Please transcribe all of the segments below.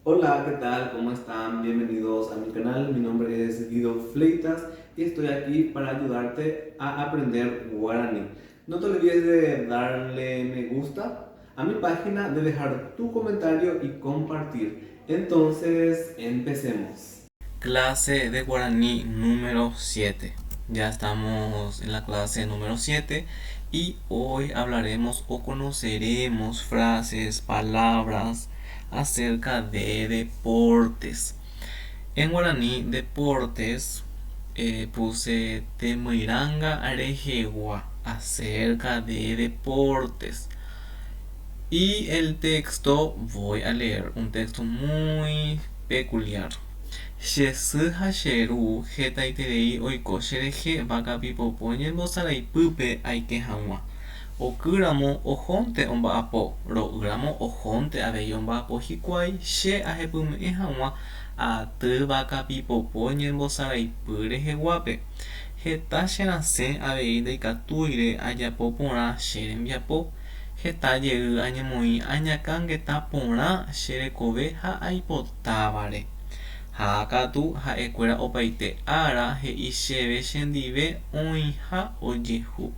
Hola, ¿qué tal? ¿Cómo están? Bienvenidos a mi canal. Mi nombre es Guido Fleitas y estoy aquí para ayudarte a aprender guaraní. No te olvides de darle me gusta a mi página, de dejar tu comentario y compartir. Entonces, empecemos. Clase de guaraní número 7. Ya estamos en la clase número 7 y hoy hablaremos o conoceremos frases, palabras acerca de deportes. En guaraní, deportes, puse Temuiranga Arejegua, acerca de deportes. Y el texto, voy a leer un texto muy peculiar. Shesy hasheru hetaiterei oiko shereje vakapipopo ñembosaraipype aike hag̃ua. Okýramo ohónte omba'apo, ro'ýramo ohónte avei omba'apo hikuái, che ahepyme'ẽ hag̃ua aty vakapipopo ñembosaraipy reheguápe. Heta cherasẽ avei ndaikatúire ajapo porã che rembiapo. Hetajey añemoĩ añakãngeta porã che rekove ha aipotávare. Ha katu ha'ekuéra opaite ára he'i chéve chendive oĩha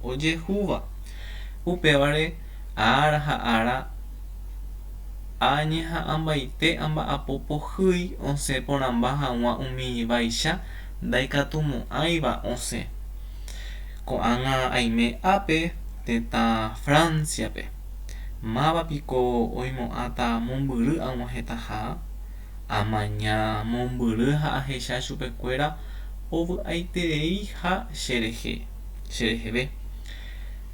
ojehúva. Upévare ára ha ára añeha'ãmbaite amba'apo pohýi osẽ porãmba hag̃ua umívaicha ndaikatumo'ãiva osẽ. Ko'ág̃a aime ápe tetã Franciape. Mávapiko oimo'ãta mombyry ag̃uahẽtaha. Amaña mombyry ha ahecha chupekuéra ovy'aiterei ha chereheve.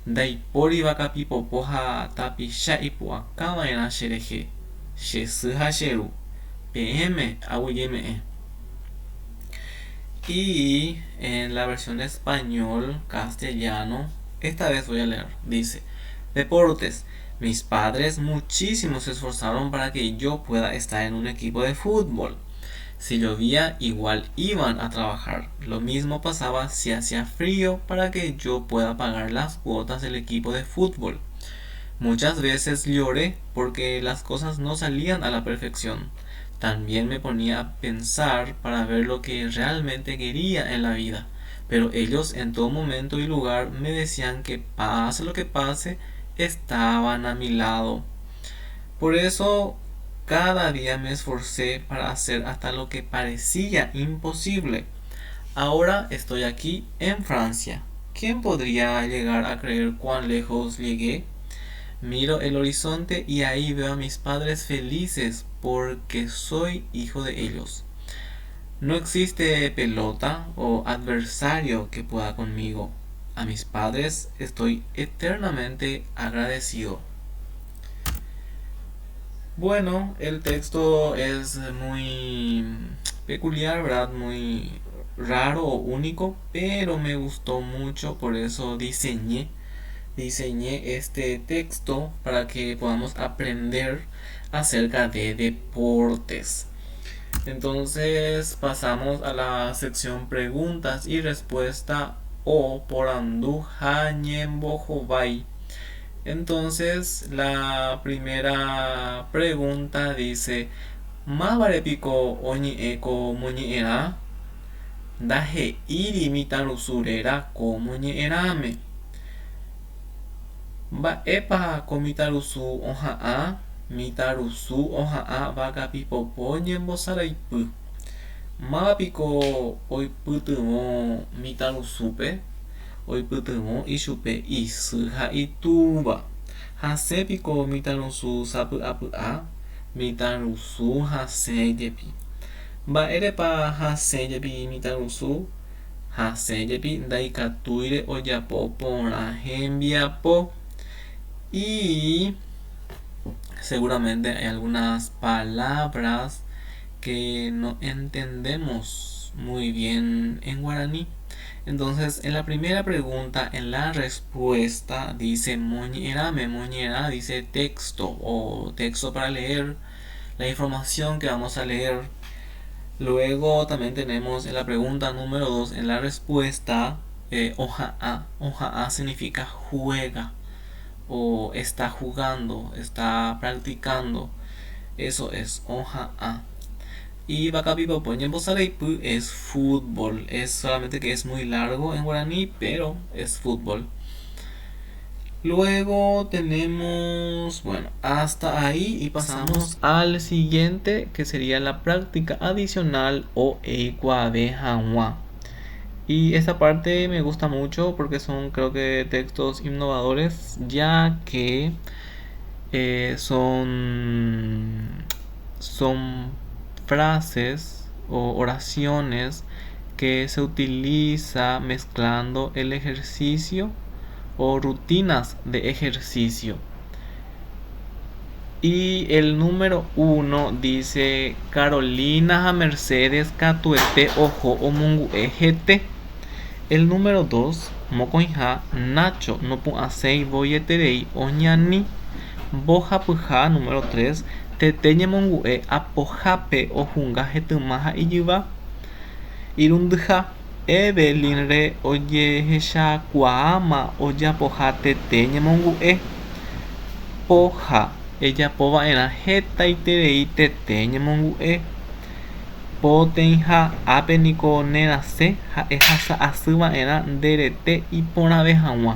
Ndaipóri vakapipopo ha tapicha ipu'akãva'erã cherehe. Chesy ha cheru. Peẽme aguyjeme'ẽ. Y en la versión de español castellano, esta vez voy a leer. Dice: Deportes. Mis padres muchísimo se esforzaron para que yo pueda estar en un equipo de fútbol. Si llovía, igual iban a trabajar. Lo mismo pasaba si hacía frío para que yo pueda pagar las cuotas del equipo de fútbol. Muchas veces lloré porque las cosas no salían a la perfección. También me ponía a pensar para ver lo que realmente quería en la vida. Pero ellos en todo momento y lugar me decían que pase lo que pase, estaban a mi lado. Por eso cada día me esforcé para hacer hasta lo que parecía imposible. Ahora estoy aquí en Francia. ¿Quién podría llegar a creer cuán lejos llegué? Miro el horizonte y ahí veo a mis padres felices porque soy hijo de ellos. No existe pelota o adversario que pueda conmigo. A mis padres estoy eternamente agradecido. Bueno, el texto es muy peculiar, ¿verdad? Muy raro o único, pero me gustó mucho, por eso diseñé este texto para que podamos aprender acerca de deportes. Entonces pasamos a la sección preguntas y respuesta o por andu Bojobai. Entonces la primera pregunta dice: Mavarepiko oñe'ẽko moñe'ẽrã. Ndahe'íri mitãrusurera ko moñe'ẽrãme. Mba'épa ko mitãrusu oha'ã. Mitãrusu oha'ã vakapipopo ñembosaraipy. Mávapiko oipytyvõ mitãrusúpe. Oipytyvõ ichupe isy ha itúva. Hasẽpiko mitãrusu sapy'apy'a. Mitãrusu hasẽjepi. Mba'érepa hasẽjepi mitãrusu. Hasẽjepi ndaikatúire ojapo porã hembiapo. Y seguramente hay algunas palabras que no entendemos muy bien en guaraní. Entonces, en la primera pregunta, en la respuesta dice moñerame. Moñera dice texto o texto para leer la información que vamos a leer. Luego también tenemos en la pregunta número 2, en la respuesta, oja'a. Oja'a significa juega o está jugando, está practicando. Eso es hoja A. Y Bakapipapo Ñembosaleipu es fútbol. Es solamente que es muy largo en guaraní, pero es fútbol. Luego tenemos, bueno, hasta ahí y pasamos al siguiente que sería la práctica adicional o Eikuabejanwa. Y esta parte me gusta mucho porque son creo que textos innovadores ya que son frases o oraciones que se utiliza mezclando el ejercicio o rutinas de ejercicio. Y el número uno dice Carolina Mercedes Catuete Ojo Omungu Ejete. El número 2 Mocoinja Nacho Nopu Asei Boyeterei Oñani. Boja Puja número 3 Teteñe Mongue Apojape Ojunga Jetumaja Iyuba. Irundja Evelyn Re Oyehecha Kuama Oyapoja Teteñe Mongue. Poja ella pova era jeta iterei tete ñemongu'e potenha ápeniko nerasẽ ha'ehasa'asýva'erã nderete iporãve hag̃ua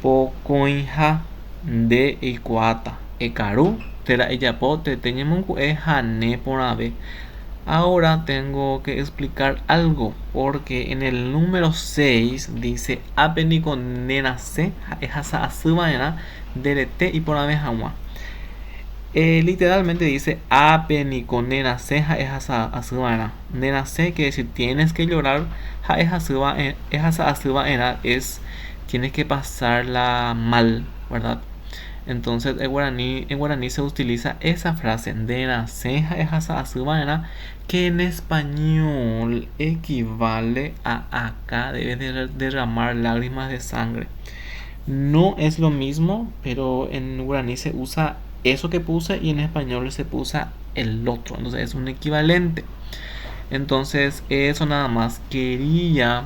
pokõiha nde eikuaáta ekaru térã ejapo tete ñemongu'e ha ne porãve. Ahora tengo que explicar algo porque en el número 6 dice ápeniko nerasẽ ha'ehasa'asýva'erã nderete iporãve hag̃ua. Literalmente dice ápeniko nerasẽ ha'ehasa'asýva'erã. Nerasẽ quiere decir tienes que llorar, ha'ehasa'asýva'erã es tienes que pasarla mal, ¿verdad? Entonces en guaraní se utiliza esa frase nerasẽ ha'ehasa'asýva'erã, que en español equivale a acá debes derramar lágrimas de sangre. No es lo mismo, pero en guaraní se usa eso que puse y en español se usa el otro, entonces es un equivalente. Entonces eso nada más quería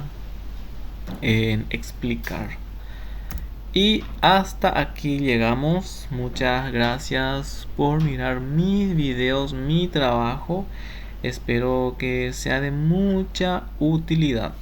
explicar. Y hasta aquí llegamos. Muchas gracias por mirar mis videos, mi trabajo. Espero que sea de mucha utilidad.